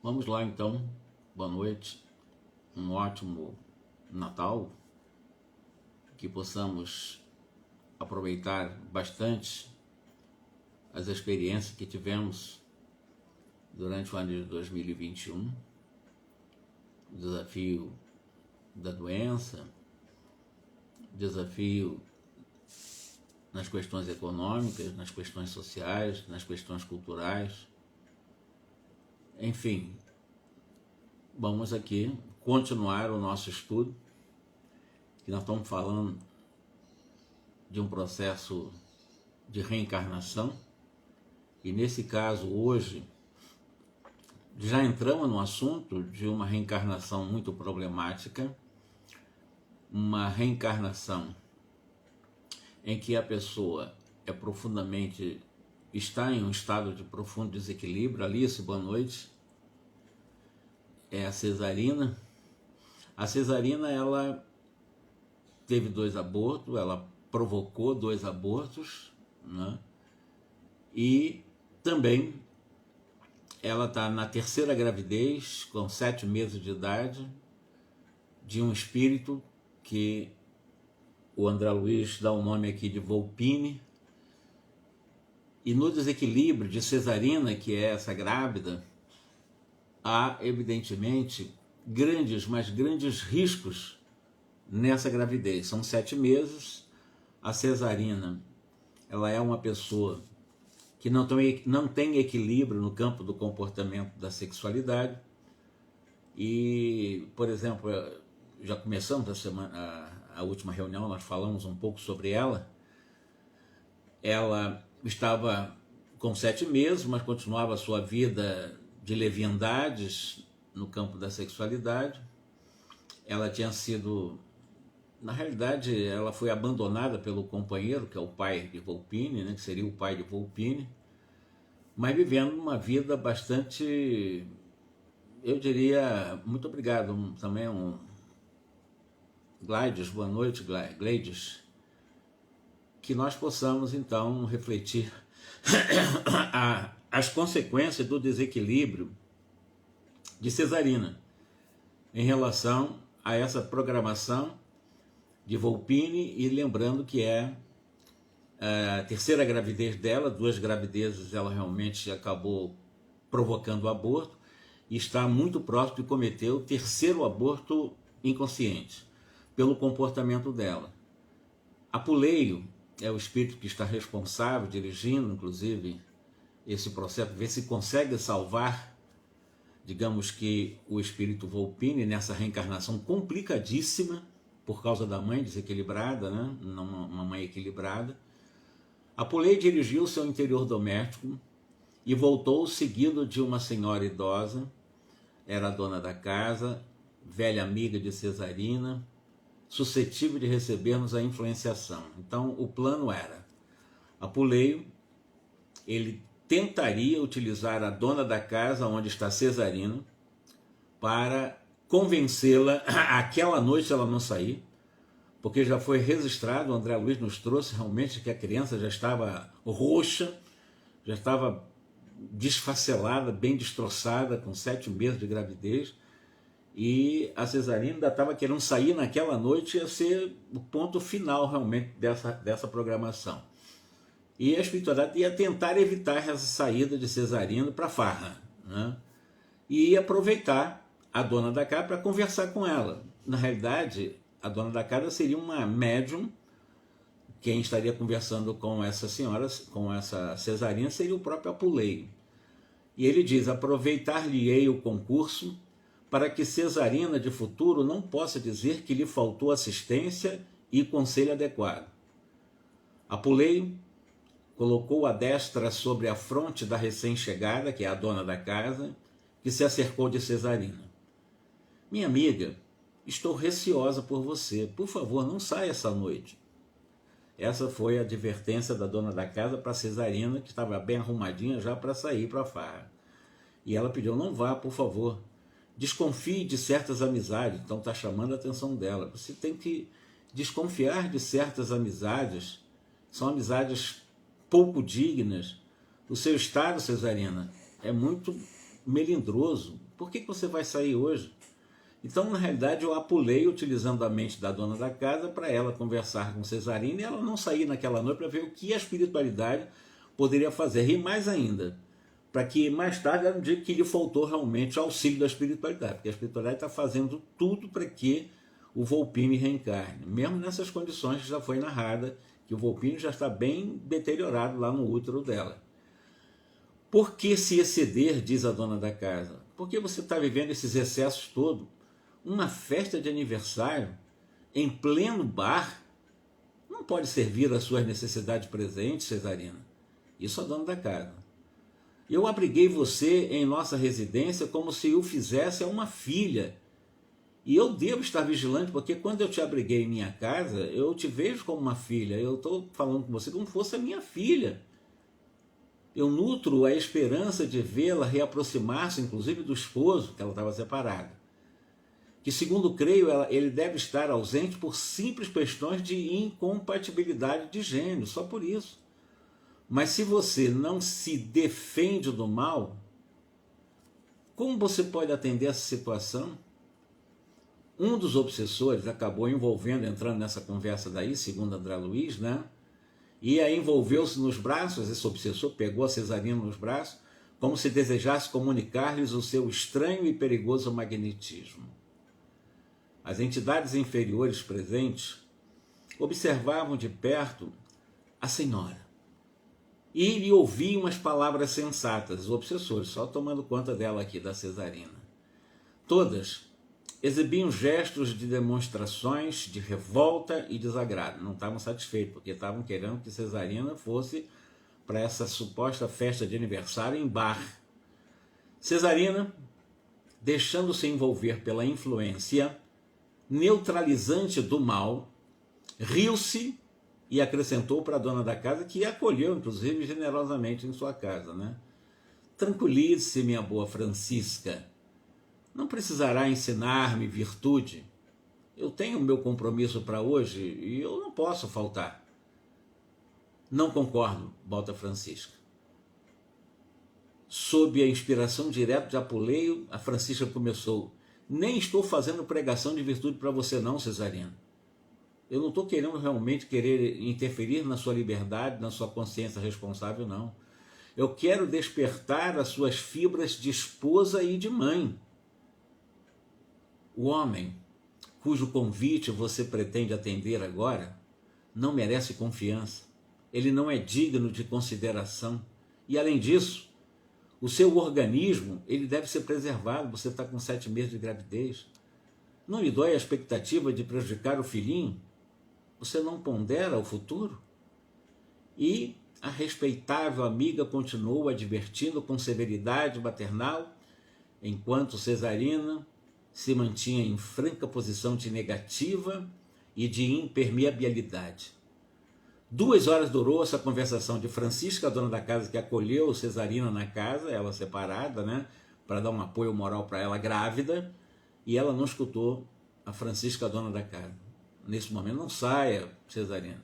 Vamos lá então, boa noite, um ótimo Natal, que possamos aproveitar bastante as experiências que tivemos durante o ano de 2021, o desafio da doença, desafio nas questões econômicas, nas questões sociais, nas questões culturais. Enfim, vamos aqui continuar o nosso estudo, que nós estamos falando de um processo de reencarnação, e nesse caso hoje já entramos no assunto de uma reencarnação muito problemática, uma reencarnação em que a pessoa está em um estado de profundo desequilíbrio. Alice, boa noite. É a Cesarina. A Cesarina, ela teve 2 abortos, ela provocou 2 abortos, né? E também ela está na 3ª gravidez, com 7 meses de idade, de um espírito que o André Luiz dá o nome aqui de Volpini. E no desequilíbrio de Cesarina, que é essa grávida, há evidentemente grandes riscos nessa gravidez. São 7 meses. A Cesarina, ela é uma pessoa que não tem equilíbrio no campo do comportamento da sexualidade. E, por exemplo, já começamos a última reunião, nós falamos um pouco sobre ela. Ela estava com 7 meses, mas continuava a sua vida de leviandades no campo da sexualidade. Ela tinha sido, na realidade, ela foi abandonada pelo companheiro, que é o pai de Volpini, né, que seria o pai de Volpini, mas vivendo uma vida bastante, eu diria, muito obrigado, também Gleides, boa noite, Gleides, que nós possamos então refletir as consequências do desequilíbrio de Cesarina em relação a essa programação de Volpini, e lembrando que é a 3ª gravidez dela, 2 gravidezes ela realmente acabou provocando o aborto, e está muito próximo de cometer o 3º aborto inconsciente, pelo comportamento dela. Apuleio é o espírito que está responsável, dirigindo inclusive esse processo, ver se consegue salvar, digamos que o espírito Volpini nessa reencarnação complicadíssima, por causa da mãe desequilibrada, né? Uma mãe equilibrada. Apuleio dirigiu seu interior doméstico e voltou seguido de uma senhora idosa, era a dona da casa, velha amiga de Cesarina, suscetível de recebermos a influenciação. Então o plano era, Apuleio, ele tentaria utilizar a dona da casa onde está Cesarina para convencê-la aquela noite ela não sair, porque já foi registrado, o André Luiz nos trouxe realmente que a criança já estava roxa, já estava desfacelada, bem destroçada, com 7 meses de gravidez, e a Cesarina ainda estava querendo sair naquela noite, ia ser o ponto final realmente dessa programação. E a espiritualidade ia tentar evitar essa saída de Cesarina para a farra, né? E ia aproveitar a dona da casa para conversar com ela. Na realidade, a dona da casa seria uma médium. Quem estaria conversando com essa senhora, com essa Cesarina, seria o próprio Apuleio. E ele diz, aproveitar-lhe-ei o concurso para que Cesarina de futuro não possa dizer que lhe faltou assistência e conselho adequado. Apuleio colocou a destra sobre a fronte da recém-chegada, que é a dona da casa, que se acercou de Cesarina. Minha amiga, estou receosa por você, por favor, não saia essa noite. Essa foi a advertência da dona da casa para Cesarina, que estava bem arrumadinha já para sair para a farra. E ela pediu, não vá, por favor, desconfie de certas amizades. Então está chamando a atenção dela. Você tem que desconfiar de certas amizades, são amizades pouco dignas, O seu estado, Cesarina, é muito melindroso. Por que você vai sair hoje? Então, na realidade, eu apulei utilizando a mente da dona da casa para ela conversar com Cesarina e ela não sair naquela noite para ver o que a espiritualidade poderia fazer. E mais ainda, para que mais tarde era um dia que lhe faltou realmente o auxílio da espiritualidade, porque a espiritualidade está fazendo tudo para que o Volpini reencarne, mesmo nessas condições que já foi narrada, que o Volpini já está bem deteriorado lá no útero dela. Por que se exceder, diz a dona da casa? Porque você está vivendo esses excessos todos. Uma festa de aniversário em pleno bar não pode servir às suas necessidades presentes, Cesarina. Isso é a dona da casa. Eu abriguei você em nossa residência como se eu fizesse a uma filha. E eu devo estar vigilante, porque quando eu te abriguei em minha casa, eu te vejo como uma filha. Eu estou falando com você como se fosse a minha filha. Eu nutro a esperança de vê-la reaproximar-se, inclusive do esposo, que ela estava separada. Que, segundo creio, ele deve estar ausente por simples questões de incompatibilidade de gênero, só por isso. Mas se você não se defende do mal, como você pode atender essa situação? Um dos obsessores acabou entrando nessa conversa daí, segundo André Luiz, né? E aí envolveu-se nos braços, esse obsessor pegou a Cesarina nos braços, como se desejasse comunicar-lhes o seu estranho e perigoso magnetismo. As entidades inferiores presentes observavam de perto a senhora e lhe ouviam as palavras sensatas, os obsessores, só tomando conta dela aqui, da Cesarina. Todas exibiam gestos de demonstrações de revolta e desagrado. Não estavam satisfeitos, porque estavam querendo que Cesarina fosse para essa suposta festa de aniversário em bar. Cesarina, deixando-se envolver pela influência neutralizante do mal, riu-se e acrescentou para a dona da casa, que a acolheu, inclusive, generosamente em sua casa, né? Tranquilize-se, minha boa Francisca. Não precisará ensinar-me virtude. Eu tenho o meu compromisso para hoje e eu não posso faltar. Não concordo, volta Francisca. Sob a inspiração direta de Apuleio, a Francisca começou: nem estou fazendo pregação de virtude para você não, Cesarina. Eu não estou querendo realmente interferir na sua liberdade, na sua consciência responsável, não. Eu quero despertar as suas fibras de esposa e de mãe. O homem cujo convite você pretende atender agora não merece confiança. Ele não é digno de consideração. E além disso, o seu organismo ele deve ser preservado. Você está com 7 meses de gravidez. Não lhe dói a expectativa de prejudicar o filhinho? Você não pondera o futuro? E a respeitável amiga continuou advertindo com severidade maternal, enquanto Cesarina se mantinha em franca posição de negativa e de impermeabilidade. 2 horas durou essa conversação de Francisca, a dona da casa que acolheu Cesarina na casa, ela separada, né, para dar um apoio moral para ela grávida, e ela não escutou a Francisca, a dona da casa. Nesse momento, não saia, Cesarina.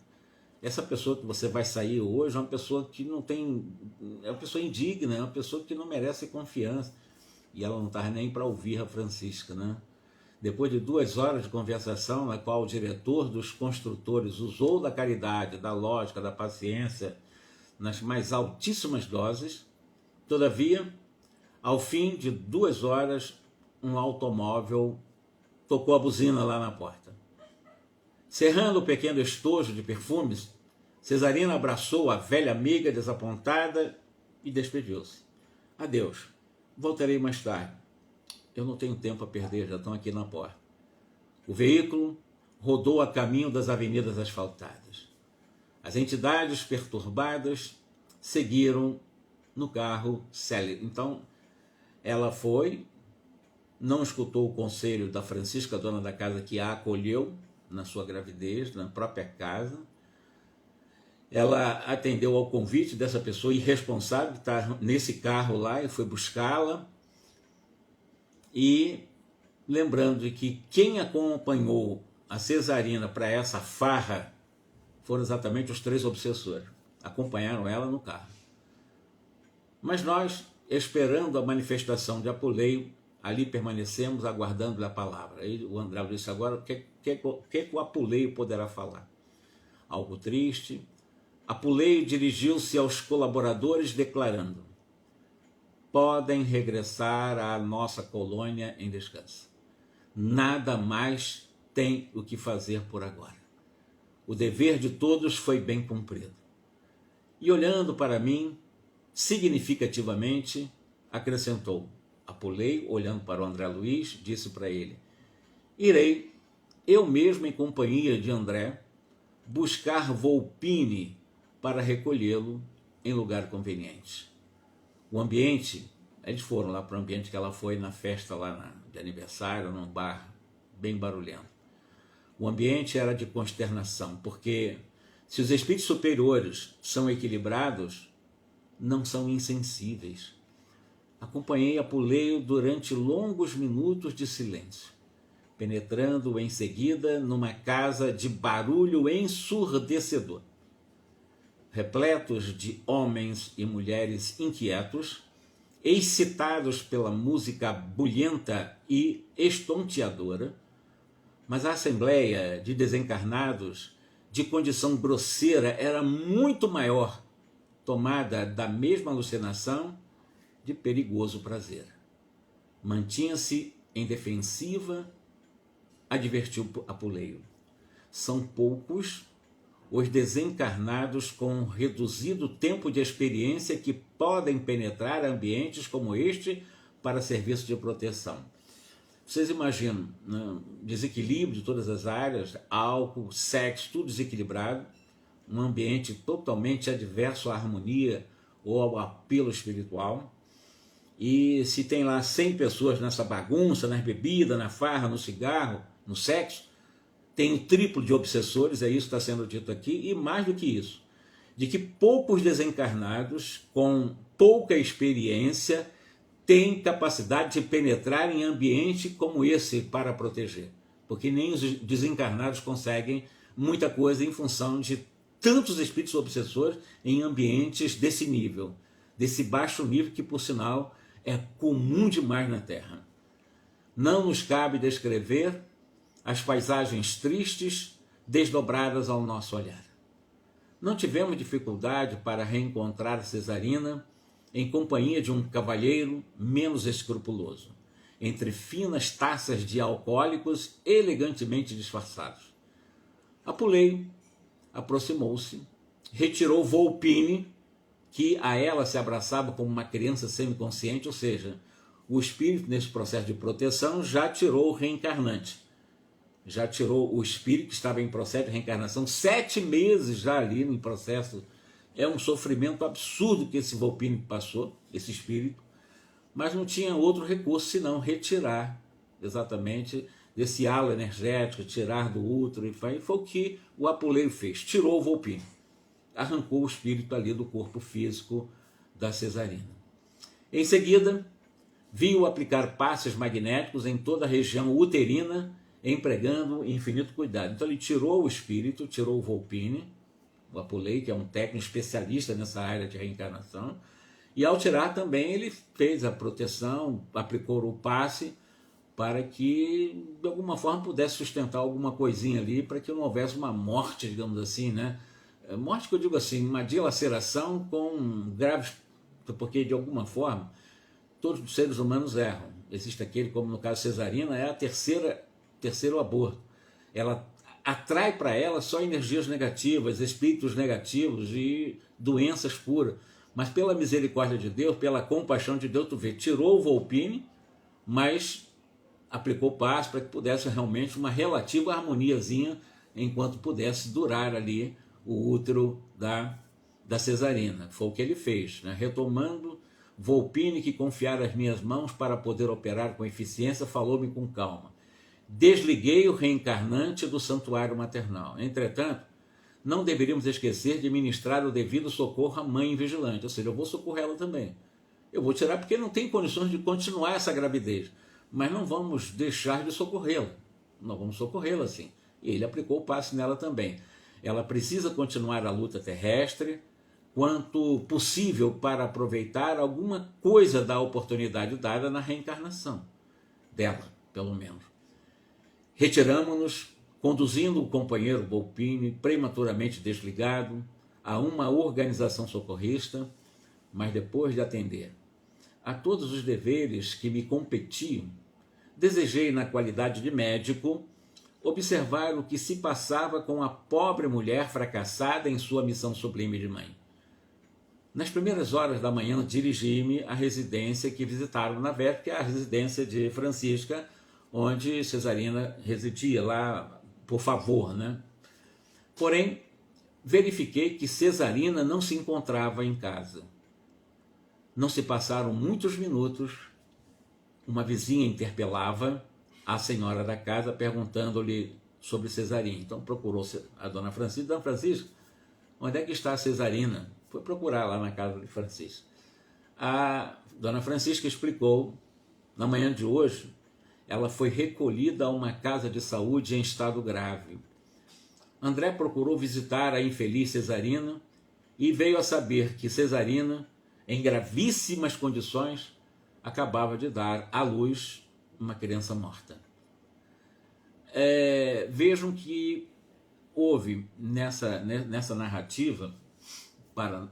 Essa pessoa que você vai sair hoje é uma pessoa que não tem, é uma pessoa indigna, é uma pessoa que não merece confiança. E ela não estava nem para ouvir a Francisca, né? Depois de 2 horas de conversação, na qual o diretor dos construtores usou da caridade, da lógica, da paciência, nas mais altíssimas doses, todavia, ao fim de 2 horas, um automóvel tocou a buzina lá na porta. Cerrando o pequeno estojo de perfumes, Cesarina abraçou a velha amiga desapontada e despediu-se. Adeus, voltarei mais tarde. Eu não tenho tempo a perder, já estão aqui na porta. O veículo rodou a caminho das avenidas asfaltadas. As entidades perturbadas seguiram no carro célebre. Então, ela foi, não escutou o conselho da Francisca, dona da casa, que a acolheu na sua gravidez, na própria casa. Ela atendeu ao convite dessa pessoa irresponsável que está nesse carro lá e foi buscá-la. E lembrando de que quem acompanhou a Cesarina para essa farra foram exatamente os 3 obsessores. Acompanharam ela no carro. Mas nós, esperando a manifestação de Apuleio, ali permanecemos aguardando a palavra. Aí o André disse agora, o que o Apuleio poderá falar? Algo triste. Apuleio dirigiu-se aos colaboradores declarando: podem regressar à nossa colônia em descanso. Nada mais tem o que fazer por agora. O dever de todos foi bem cumprido. E olhando para mim, significativamente, acrescentou. Apuleio, olhando para o André Luiz, disse para ele: irei, eu mesmo em companhia de André, buscar Volpine para recolhê-lo em lugar conveniente. O ambiente, eles foram lá para o ambiente que ela foi na festa lá de aniversário, num bar bem barulhento. O ambiente era de consternação, porque se os espíritos superiores são equilibrados, não são insensíveis. Acompanhei Apuleio durante longos minutos de silêncio, penetrando em seguida numa casa de barulho ensurdecedor. Repletos de homens e mulheres inquietos, excitados pela música bulhenta e estonteadora, mas a assembleia de desencarnados de condição grosseira era muito maior, tomada da mesma alucinação de perigoso prazer. Mantinha-se em defensiva, advertiu Apuleio. São poucos os desencarnados com reduzido tempo de experiência que podem penetrar ambientes como este para serviço de proteção. Vocês imaginam, né? Desequilíbrio de todas as áreas, álcool, sexo, tudo desequilibrado, um ambiente totalmente adverso à harmonia ou ao apelo espiritual. E se tem lá 100 pessoas nessa bagunça, nas bebidas, na farra, no cigarro, no sexo, tem o triplo de obsessores, é isso que está sendo dito aqui, e mais do que isso, de que poucos desencarnados com pouca experiência têm capacidade de penetrar em ambiente como esse para proteger, porque nem os desencarnados conseguem muita coisa em função de tantos espíritos obsessores em ambientes desse nível, desse baixo nível que, por sinal, é comum demais na Terra. Não nos cabe descrever as paisagens tristes desdobradas ao nosso olhar. Não tivemos dificuldade para reencontrar Cesarina em companhia de um cavalheiro menos escrupuloso, entre finas taças de alcoólicos elegantemente disfarçados. Apuleio aproximou-se, retirou Volpine, que a ela se abraçava como uma criança semiconsciente, ou seja, o espírito nesse processo de proteção já tirou o reencarnante, já tirou o espírito que estava em processo de reencarnação, 7 meses já ali no processo. É um sofrimento absurdo que esse Volpine passou, esse espírito, mas não tinha outro recurso senão retirar exatamente desse halo energético, tirar do útero, e foi o que o Apuleio fez, tirou o Volpine, arrancou o espírito ali do corpo físico da Cesarina. Em seguida, viu aplicar passes magnéticos em toda a região uterina, empregando infinito cuidado. Então ele tirou o espírito, tirou o Volpine, o Apuleio, que é um técnico especialista nessa área de reencarnação, e ao tirar também ele fez a proteção, aplicou o passe para que de alguma forma pudesse sustentar alguma coisinha ali, para que não houvesse uma morte, digamos assim, né? Morte que eu digo assim, uma dilaceração com graves, porque de alguma forma todos os seres humanos erram. Existe aquele, como no caso Cesarina, é a terceiro aborto. Ela atrai para ela só energias negativas, espíritos negativos e doenças puras. Mas pela misericórdia de Deus, pela compaixão de Deus, tu vê, tirou o Volpine, mas aplicou passo para que pudesse realmente uma relativa harmoniazinha, enquanto pudesse durar ali o útero da Cesarina. Foi o que ele fez, né? Retomando, Volpine, que confiara as minhas mãos para poder operar com eficiência, falou-me com calma. Desliguei o reencarnante do santuário maternal. Entretanto, não deveríamos esquecer de ministrar o devido socorro à mãe vigilante, ou seja, eu vou socorrer ela também. Eu vou tirar porque não tem condições de continuar essa gravidez, mas não vamos deixar de socorrê-la. Nós vamos socorrê-la sim. E ele aplicou o passe nela também. Ela precisa continuar a luta terrestre, quanto possível para aproveitar alguma coisa da oportunidade dada na reencarnação dela, pelo menos. Retiramo-nos, conduzindo o companheiro Volpini, prematuramente desligado, a uma organização socorrista, mas depois de atender a todos os deveres que me competiam, desejei, na qualidade de médico, observar o que se passava com a pobre mulher fracassada em sua missão sublime de mãe. Nas primeiras horas da manhã, dirigi-me à residência que visitaram na véspera, que é a residência de Francisca, onde Cesarina residia lá por favor, né? Porém, verifiquei que Cesarina não se encontrava em casa. Não se passaram muitos minutos, uma vizinha interpelava a senhora da casa perguntando-lhe sobre Cesarina. Então procurou a dona Francisca. Dona Francisca, onde é que está a Cesarina? Foi procurar lá na casa de Francisca. A dona Francisca explicou, na manhã de hoje, ela foi recolhida a uma casa de saúde em estado grave. André procurou visitar a infeliz Cesarina e veio a saber que Cesarina, em gravíssimas condições, acabava de dar à luz uma criança morta. Vejam que houve nessa narrativa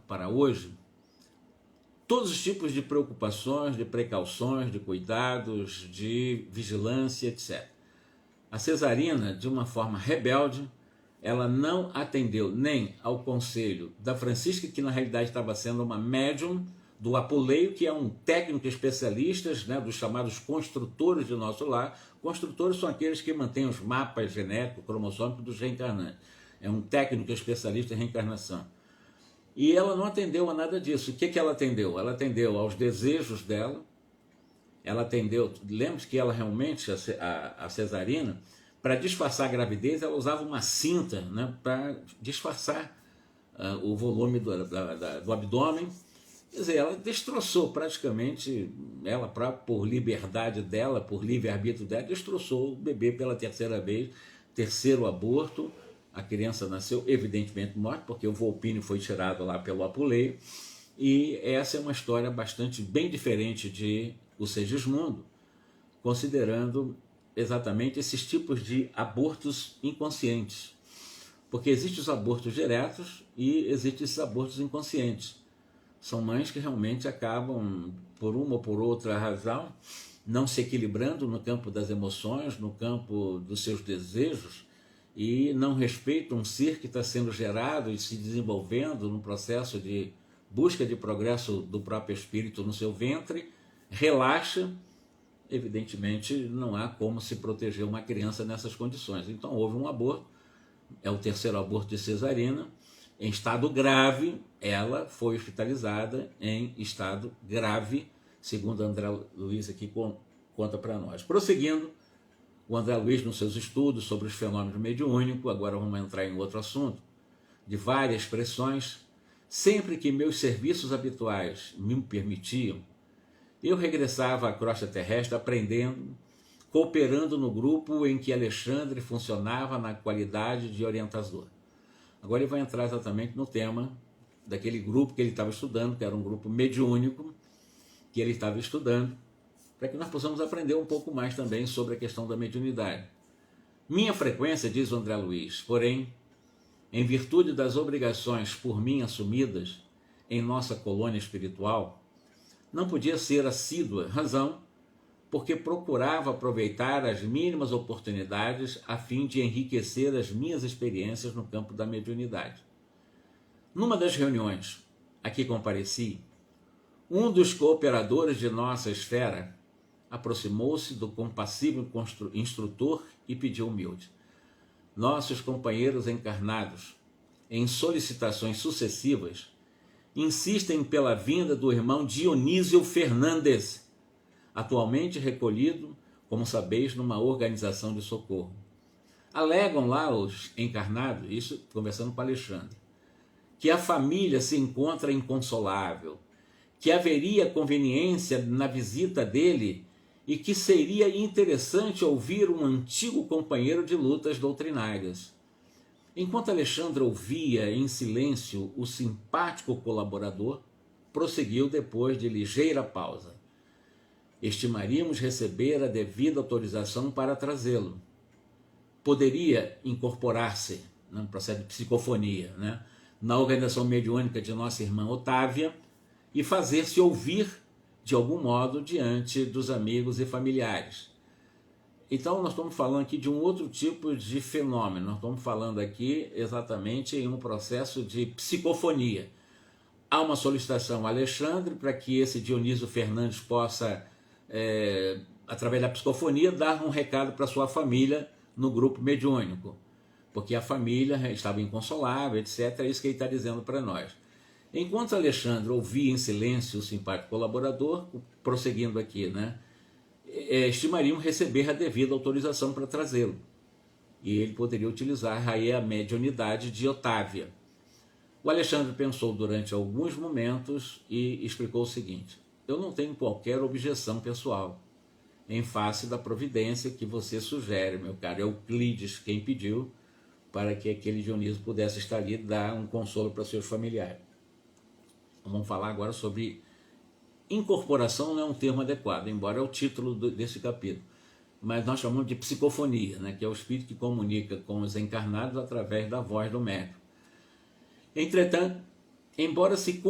para hoje todos os tipos de preocupações, de precauções, de cuidados, de vigilância, etc. A Cesarina, de uma forma rebelde, ela não atendeu nem ao conselho da Francisca, que na realidade estava sendo uma médium do Apuleio, que é um técnico especialista, né, dos chamados construtores de nosso lar. Construtores são aqueles que mantêm os mapas genéticos, cromossômicos dos reencarnantes. É um técnico especialista em reencarnação. E ela não atendeu a nada disso. O que ela atendeu? Ela atendeu aos desejos dela, ela atendeu... Lembre-se que ela realmente, a Cesarina, para disfarçar a gravidez, ela usava uma cinta, né, para disfarçar o volume do abdômen. Quer dizer, ela destroçou praticamente, ela por liberdade dela, por livre-arbítrio dela, destroçou o bebê pela terceira vez, terceiro aborto. A criança nasceu evidentemente morta, porque o Volpini foi tirado lá pelo Apuleio, e essa é uma história bem diferente de O Segismundo, considerando exatamente esses tipos de abortos inconscientes. Porque existem os abortos diretos e existem esses abortos inconscientes. São mães que realmente acabam, por uma ou por outra razão, não se equilibrando no campo das emoções, no campo dos seus desejos, e não respeitam um ser que está sendo gerado e se desenvolvendo no processo de busca de progresso do próprio espírito no seu ventre, relaxa. Evidentemente não há como se proteger uma criança nessas condições. Então houve um aborto, é o terceiro aborto de Cesarina, em estado grave. Ela foi hospitalizada em estado grave, segundo André Luiz aqui conta para nós. Prosseguindo, o André Luiz, nos seus estudos sobre os fenômenos mediúnicos, agora vamos entrar em outro assunto, de várias expressões, sempre que meus serviços habituais me permitiam, eu regressava à crosta terrestre aprendendo, cooperando no grupo em que Alexandre funcionava na qualidade de orientador. Agora ele vai entrar exatamente no tema daquele grupo que ele estava estudando, que era um grupo mediúnico, que ele estava estudando, para que nós possamos aprender um pouco mais também sobre a questão da mediunidade. Minha frequência, diz o André Luiz, porém, em virtude das obrigações por mim assumidas em nossa colônia espiritual, não podia ser assídua, razão porque procurava aproveitar as mínimas oportunidades a fim de enriquecer as minhas experiências no campo da mediunidade. Numa das reuniões a que compareci, um dos cooperadores de nossa esfera aproximou-se do compassivo instrutor e pediu humilde: nossos companheiros encarnados, em solicitações sucessivas, insistem pela vinda do irmão Dionísio Fernandes, atualmente recolhido, como sabeis, numa organização de socorro. Alegam lá os encarnados, isso conversando com Alexandre, que a família se encontra inconsolável, que haveria conveniência na visita dele e que seria interessante ouvir um antigo companheiro de lutas doutrinárias. Enquanto Alexandre ouvia em silêncio o simpático colaborador, prosseguiu depois de ligeira pausa. Estimaríamos receber a devida autorização para trazê-lo. Poderia incorporar-se no processo de psicofonia, na organização mediúnica de nossa irmã Otávia e fazer-se ouvir de algum modo diante dos amigos e familiares. Então nós estamos falando aqui de um outro tipo de fenômeno, nós estamos falando aqui exatamente em um processo de psicofonia. Há uma solicitação a Alexandre para que esse Dionísio Fernandes possa, através da psicofonia, dar um recado para sua família no grupo mediúnico, porque a família estava inconsolável, etc. É isso que ele está dizendo para nós. Enquanto Alexandre ouvia em silêncio o simpático colaborador, prosseguindo aqui, estimariam receber a devida autorização para trazê-lo. E ele poderia utilizar aí a mediunidade de Otávia. O Alexandre pensou durante alguns momentos e explicou o seguinte: eu não tenho qualquer objeção pessoal em face da providência que você sugere, meu caro Euclides, quem pediu para que aquele Dionísio pudesse estar ali e dar um consolo para seus familiares. Vamos falar agora sobre incorporação, não é um termo adequado, embora é o título desse capítulo, mas nós chamamos de psicofonia, que é o espírito que comunica com os encarnados através da voz do médium. Entretanto, embora se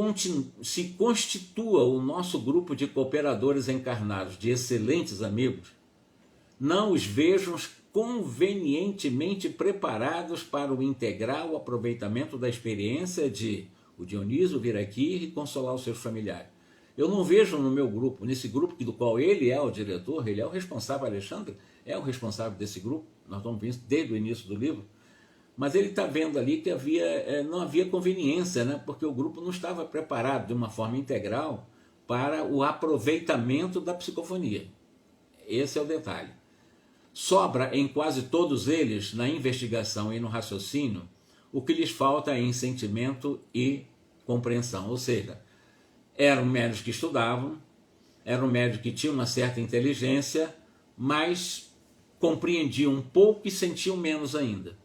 constitua o nosso grupo de cooperadores encarnados de excelentes amigos, não os vejo convenientemente preparados para o integral aproveitamento da experiência de o Dionísio vir aqui e consolar os seus familiares. Eu não vejo no meu grupo, nesse grupo do qual ele é o diretor, ele é o responsável, Alexandre é o responsável desse grupo, nós estamos vendo desde o início do livro, mas ele está vendo ali que não havia conveniência, porque o grupo não estava preparado de uma forma integral para o aproveitamento da psicofonia. Esse é o detalhe. Sobra em quase todos eles, na investigação e no raciocínio, o que lhes falta em sentimento e compreensão. Ou seja, eram médios que estudavam, eram médios que tinham uma certa inteligência, mas compreendiam um pouco e sentiam menos ainda.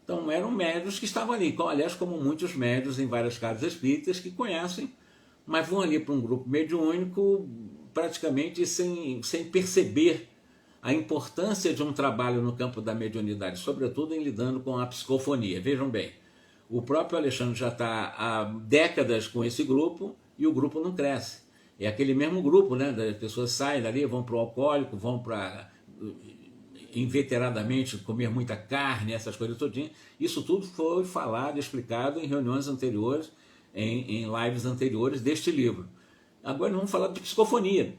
Então eram médios que estavam ali, aliás, como muitos médios em várias casas espíritas que conhecem, mas vão ali para um grupo mediúnico praticamente sem perceber a importância de um trabalho no campo da mediunidade, sobretudo em lidando com a psicofonia. Vejam bem, o próprio Alexandre já está há décadas com esse grupo e o grupo não cresce. É aquele mesmo grupo, das pessoas saem dali, vão para o alcoólico, vão para inveteradamente comer muita carne, essas coisas todinhas. Isso tudo foi falado, explicado em reuniões anteriores, em lives anteriores deste livro. Agora nós vamos falar de psicofonia.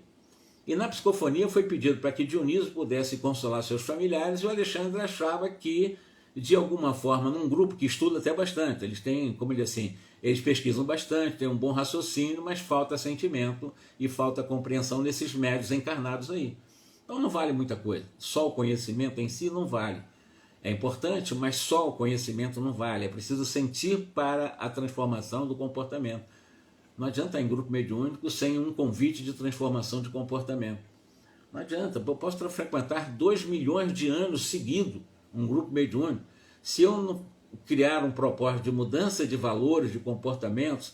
E na psicofonia foi pedido para que Dionísio pudesse consolar seus familiares, e o Alexandre achava que, de alguma forma, num grupo que estuda até bastante, eles têm, como ele diz assim, eles pesquisam bastante, têm um bom raciocínio, mas falta sentimento e falta compreensão desses médios encarnados aí. Então não vale muita coisa, só o conhecimento em si não vale. É importante, mas só o conhecimento não vale, é preciso sentir para a transformação do comportamento. Não adianta estar em grupo mediúnico sem um convite de transformação de comportamento. Não adianta, eu posso frequentar 2 milhões de anos seguidos um grupo mediúnico. Se eu não criar um propósito de mudança de valores, de comportamentos,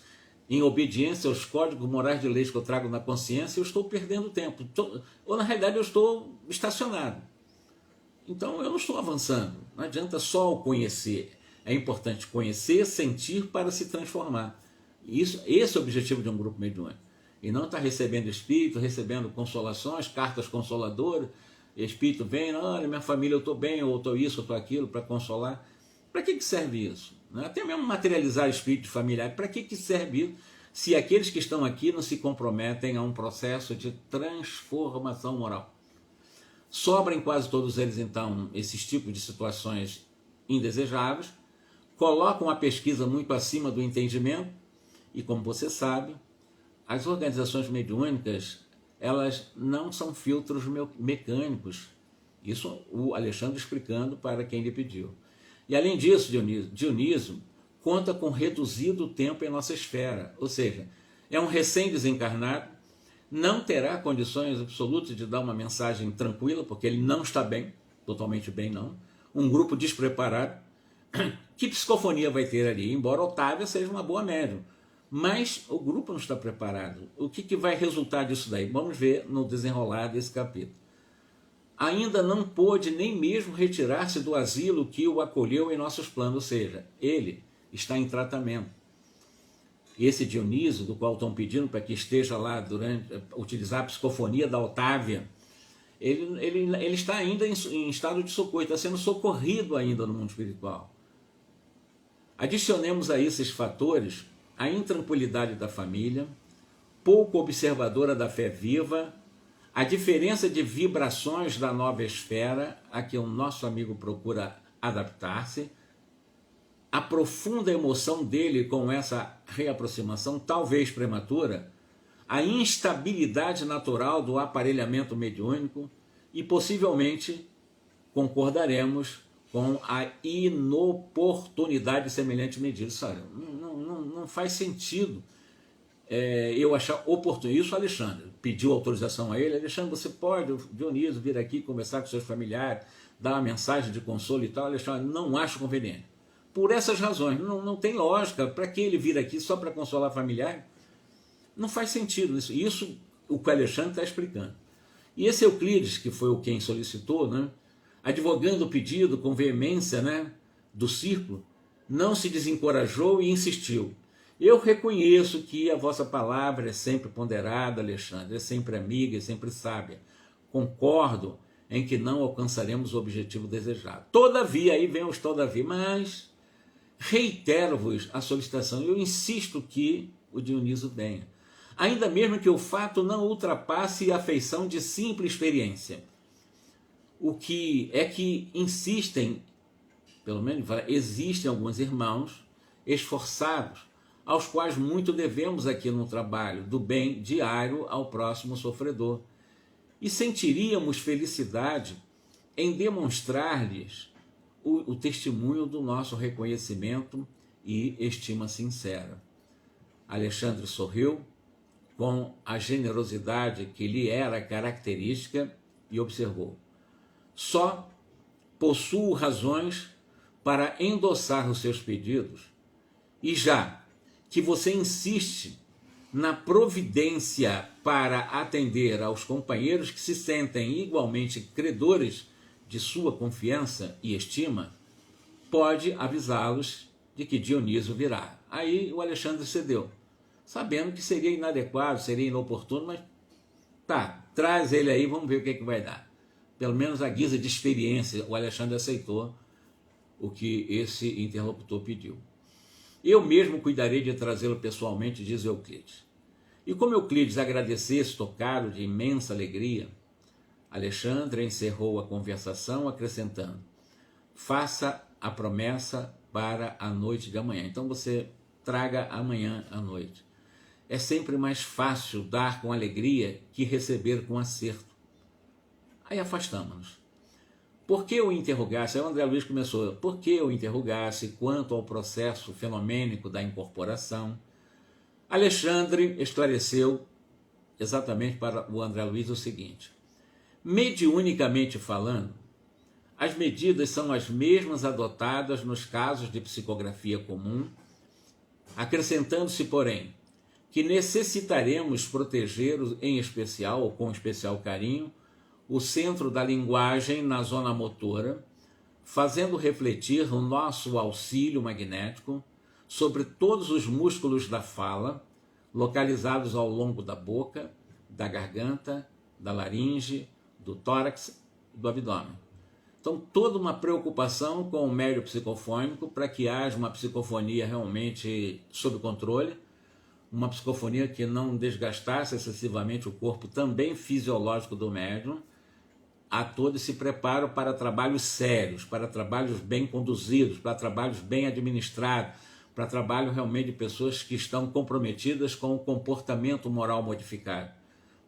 em obediência aos códigos morais de leis que eu trago na consciência, eu estou perdendo tempo. Ou na realidade eu estou estacionado. Então eu não estou avançando. Não adianta só o conhecer. É importante conhecer, sentir para se transformar. Esse é o objetivo de um grupo mediúnico. E não estar recebendo espírito, recebendo consolações, cartas consoladoras. Espírito vem, olha, minha família eu estou bem, ou eu estou isso, eu estou aquilo, para consolar. Para que serve isso? Até mesmo materializar espírito familiar, para que serve isso? Se aqueles que estão aqui não se comprometem a um processo de transformação moral. Sobra em quase todos eles, então, esses tipos de situações indesejáveis, colocam a pesquisa muito acima do entendimento, e como você sabe, as organizações mediúnicas, elas não são filtros mecânicos. Isso o Alexandre explicando para quem lhe pediu. E além disso, Dionísio conta com reduzido tempo em nossa esfera, ou seja, é um recém-desencarnado, não terá condições absolutas de dar uma mensagem tranquila, porque ele não está bem, totalmente bem não, um grupo despreparado, Que psicofonia vai ter ali? Embora Otávia seja uma boa médium, mas o grupo não está preparado. O que vai resultar disso daí? Vamos ver no desenrolar desse capítulo. Ainda não pôde nem mesmo retirar-se do asilo que o acolheu em nossos planos, ou seja, ele está em tratamento. Esse Dionísio, do qual estão pedindo para que esteja lá utilizar a psicofonia da Otávia, ele está ainda em estado de socorro, está sendo socorrido ainda no mundo espiritual. Adicionemos a esses fatores a intranquilidade da família, pouco observadora da fé viva, a diferença de vibrações da nova esfera a que o nosso amigo procura adaptar-se, a profunda emoção dele com essa reaproximação, talvez prematura, a instabilidade natural do aparelhamento mediúnico e possivelmente concordaremos com a inoportunidade de semelhante medida. Sabe? Não faz sentido eu achar oportuno. Isso, Alexandre pediu autorização a ele. Alexandre, você pode, Dionísio, vir aqui conversar com seus familiares, dar uma mensagem de consolo e tal. Alexandre, não acho conveniente. Por essas razões, não tem lógica. Para que ele vir aqui só para consolar familiar? Não faz sentido isso. Isso o que o Alexandre está explicando. E esse Euclides, que foi quem solicitou, né, advogando o pedido com veemência, né, do círculo, não se desencorajou e insistiu. Eu reconheço que a vossa palavra é sempre ponderada, Alexandre, é sempre amiga, é sempre sábia. Concordo em que não alcançaremos o objetivo desejado. Todavia, aí vem os todavia, mas reitero-vos a solicitação. Eu insisto que o Dionísio venha. Ainda mesmo que o fato não ultrapasse a afeição de simples experiência. O que é que insistem, pelo menos existem alguns irmãos esforçados, aos quais muito devemos aqui no trabalho do bem diário ao próximo sofredor. E sentiríamos felicidade em demonstrar-lhes o testemunho do nosso reconhecimento e estima sincera. Alexandre sorriu com a generosidade que lhe era característica e observou: só possuo razões para endossar os seus pedidos, e já que você insiste na providência para atender aos companheiros que se sentem igualmente credores de sua confiança e estima, pode avisá-los de que Dionísio virá. Aí o Alexandre cedeu, sabendo que seria inadequado, seria inoportuno, mas tá, traz ele aí, vamos ver o que vai dar. Pelo menos a guisa de experiência, o Alexandre aceitou o que esse interlocutor pediu. Eu mesmo cuidarei de trazê-lo pessoalmente, diz Euclides. E como Euclides agradecesse, tocado de imensa alegria, Alexandre encerrou a conversação acrescentando: faça a promessa para a noite de amanhã. Então você traga amanhã à noite. É sempre mais fácil dar com alegria que receber com acerto. Aí afastamos-nos. Por que o interrogasse? Aí o André Luiz começou. Por que o interrogasse quanto ao processo fenomênico da incorporação? Alexandre esclareceu exatamente para o André Luiz o seguinte: mediunicamente falando, as medidas são as mesmas adotadas nos casos de psicografia comum, acrescentando-se, porém, que necessitaremos proteger em especial, ou com especial carinho, o centro da linguagem na zona motora, fazendo refletir o nosso auxílio magnético sobre todos os músculos da fala, localizados ao longo da boca, da garganta, da laringe, do tórax e do abdômen. Então, toda uma preocupação com o médio psicofônico para que haja uma psicofonia realmente sob controle, uma psicofonia que não desgastasse excessivamente o corpo também fisiológico do médium. Há todo esse preparo para trabalhos sérios, para trabalhos bem conduzidos, para trabalhos bem administrados, para trabalho realmente de pessoas que estão comprometidas com o comportamento moral modificado.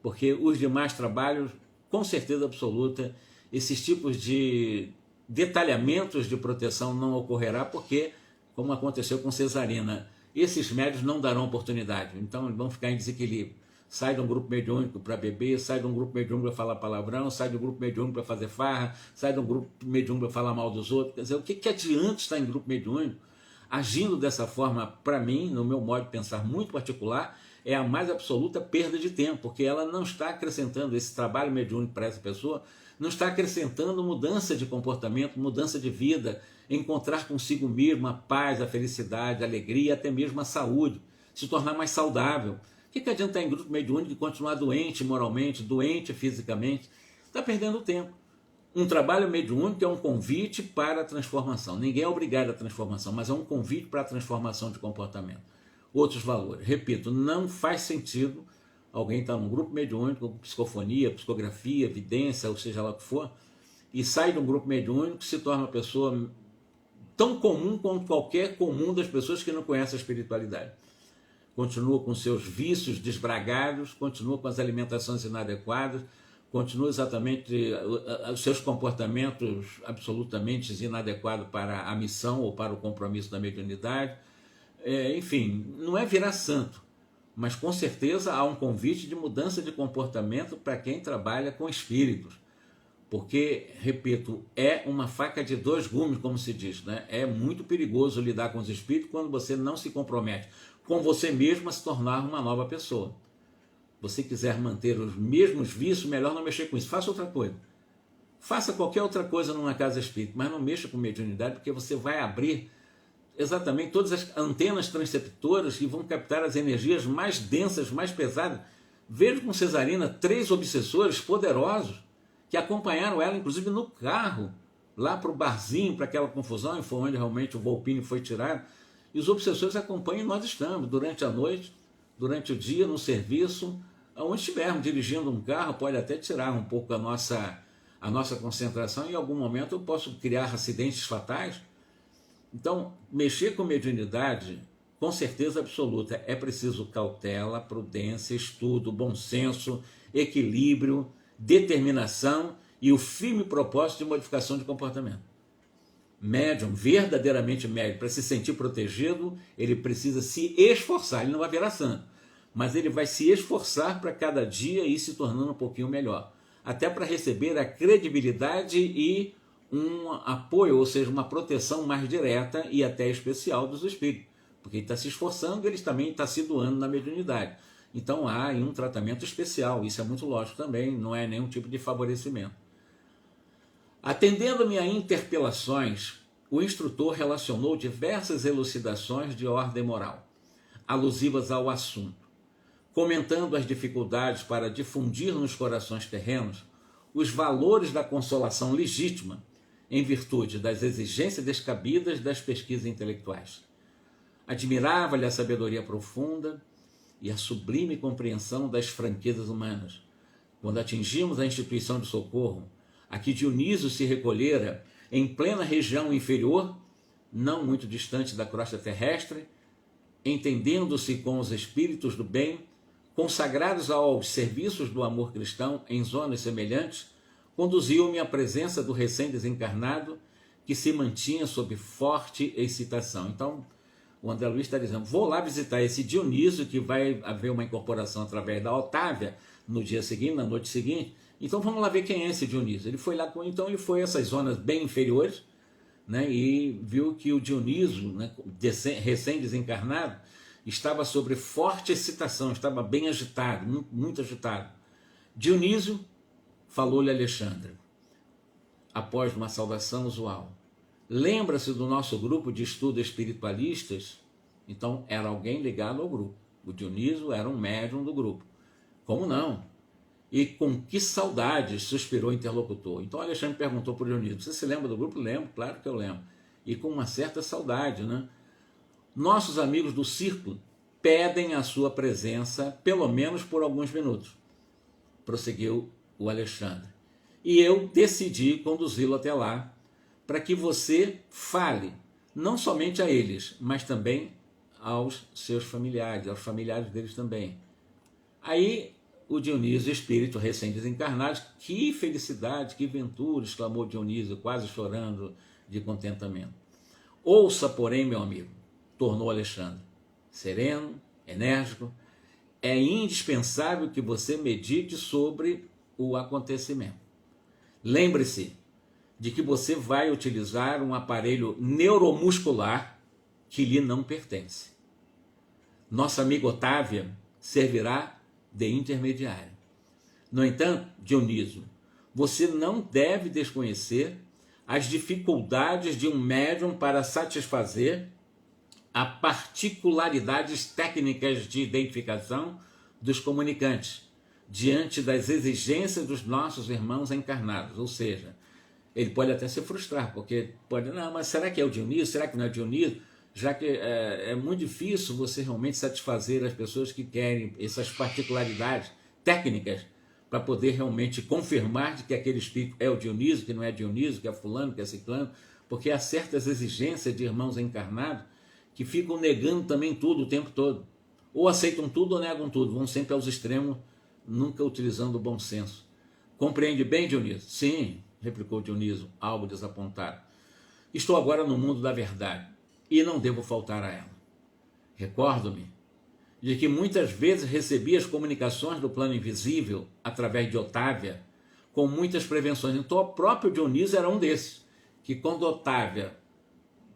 Porque os demais trabalhos, com certeza absoluta, esses tipos de detalhamentos de proteção não ocorrerá, porque, como aconteceu com Cesarina, esses médios não darão oportunidade, então vão ficar em desequilíbrio. sai de um grupo mediúnico para beber, sai de um grupo mediúnico para falar palavrão, sai de um grupo mediúnico para fazer farra, sai de um grupo mediúnico para falar mal dos outros. Quer dizer, o que adianta estar em grupo mediúnico agindo dessa forma? Para mim, no meu modo de pensar muito particular, é a mais absoluta perda de tempo, porque ela não está acrescentando esse trabalho mediúnico para essa pessoa, não está acrescentando mudança de comportamento, mudança de vida, encontrar consigo mesmo a paz, a felicidade, a alegria, até mesmo a saúde, se tornar mais saudável. O que adianta estar em grupo mediúnico e continuar doente moralmente, doente fisicamente? Está perdendo tempo. Um trabalho mediúnico é um convite para a transformação. Ninguém é obrigado à transformação, mas é um convite para a transformação de comportamento. Outros valores. Repito, não faz sentido alguém estar num grupo mediúnico, com psicofonia, psicografia, evidência, ou seja lá o que for, e sai de um grupo mediúnico, se torna uma pessoa tão comum quanto qualquer comum das pessoas que não conhecem a espiritualidade. Continua com seus vícios desbragados, continua com as alimentações inadequadas, continua exatamente os seus comportamentos absolutamente inadequados para a missão ou para o compromisso da mediunidade. Enfim, não é virar santo, mas com certeza há um convite de mudança de comportamento para quem trabalha com espíritos. Porque, repito, é uma faca de dois gumes, como se diz, né? É muito perigoso lidar com os espíritos quando você não se compromete com você mesmo a se tornar uma nova pessoa. Você quiser manter os mesmos vícios, melhor não mexer com isso. Faça outra coisa. Faça qualquer outra coisa numa casa espírita, mas não mexa com mediunidade, porque você vai abrir exatamente todas as antenas transceptoras que vão captar as energias mais densas, mais pesadas. Vejo com Cesarina 3 obsessores poderosos que acompanharam ela, inclusive no carro, lá para o barzinho, para aquela confusão, e foi onde realmente o Volpini foi tirado. E os obsessores acompanham e nós estamos, durante a noite, durante o dia, no serviço, aonde estivermos dirigindo um carro, pode até tirar um pouco a nossa concentração, e em algum momento eu posso criar acidentes fatais. Então, mexer com mediunidade, com certeza absoluta, é preciso cautela, prudência, estudo, bom senso, equilíbrio, determinação e o firme propósito de modificação de comportamento. Médium, verdadeiramente médium, para se sentir protegido, ele precisa se esforçar. Ele não vai virar santo, mas ele vai se esforçar para cada dia ir se tornando um pouquinho melhor, até para receber a credibilidade e um apoio, ou seja, uma proteção mais direta e até especial dos espíritos, porque ele está se esforçando, ele também está se doando na mediunidade. Então há aí um tratamento especial, isso é muito lógico também, não é nenhum tipo de favorecimento. Atendendo-me a interpelações, o instrutor relacionou diversas elucidações de ordem moral, alusivas ao assunto, comentando as dificuldades para difundir nos corações terrenos os valores da consolação legítima em virtude das exigências descabidas das pesquisas intelectuais. Admirava-lhe a sabedoria profunda e a sublime compreensão das franquezas humanas. Quando atingimos a instituição de socorro, a que Dionísio se recolhera em plena região inferior, não muito distante da crosta terrestre, entendendo-se com os espíritos do bem, consagrados aos serviços do amor cristão em zonas semelhantes, conduziu-me à presença do recém-desencarnado, que se mantinha sob forte excitação. Então, o André Luiz está dizendo, vou lá visitar esse Dionísio, que vai haver uma incorporação através da Otávia no dia seguinte, na noite seguinte. Então vamos lá ver quem é esse Dionísio. Ele foi lá, então ele foi a essas zonas bem inferiores, né, e viu que o Dionísio, né, recém-desencarnado, estava sob forte excitação, estava bem agitado, muito agitado. Dionísio falou-lhe a Alexandre, após uma saudação usual, lembra-se do nosso grupo de estudo espiritualistas? Então era alguém ligado ao grupo. O Dionísio era um médium do grupo. Como não? E com que saudades, suspirou o interlocutor. Então Alexandre perguntou para o Dionísio, você se lembra do grupo? Lembro, claro que eu lembro. E com uma certa saudade, né? Nossos amigos do círculo pedem a sua presença, pelo menos por alguns minutos, prosseguiu o Alexandre. E eu decidi conduzi-lo até lá, para que você fale, não somente a eles, mas também aos seus familiares, aos familiares deles também. Aí o Dionísio, espírito recém-desencarnado, que felicidade, que ventura, exclamou Dionísio, quase chorando de contentamento. Ouça, porém, meu amigo, tornou Alexandre, sereno, enérgico, é indispensável que você medite sobre o acontecimento. Lembre-se de que você vai utilizar um aparelho neuromuscular que lhe não pertence. Nossa amiga Otávia servirá de intermediária. No entanto, Dionísio, você não deve desconhecer as dificuldades de um médium para satisfazer as particularidades técnicas de identificação dos comunicantes diante das exigências dos nossos irmãos encarnados. Ou seja, ele pode até se frustrar, porque pode, não, mas será que é o Dionísio? Será que não é o Dionísio? Já que é muito difícil você realmente satisfazer as pessoas que querem essas particularidades técnicas para poder realmente confirmar de que aquele espírito é o Dionísio, que não é Dionísio, que é fulano, que é ciclano, porque há certas exigências de irmãos encarnados que ficam negando também tudo o tempo todo. Ou aceitam tudo ou negam tudo, vão sempre aos extremos, nunca utilizando o bom senso. Compreende bem, Dionísio? Sim, replicou Dionísio, algo desapontado. Estou agora no mundo da verdade e não devo faltar a ela. Recordo-me de que muitas vezes recebi as comunicações do plano invisível através de Otávia com muitas prevenções. Então o próprio Dionísio era um desses, que quando Otávia,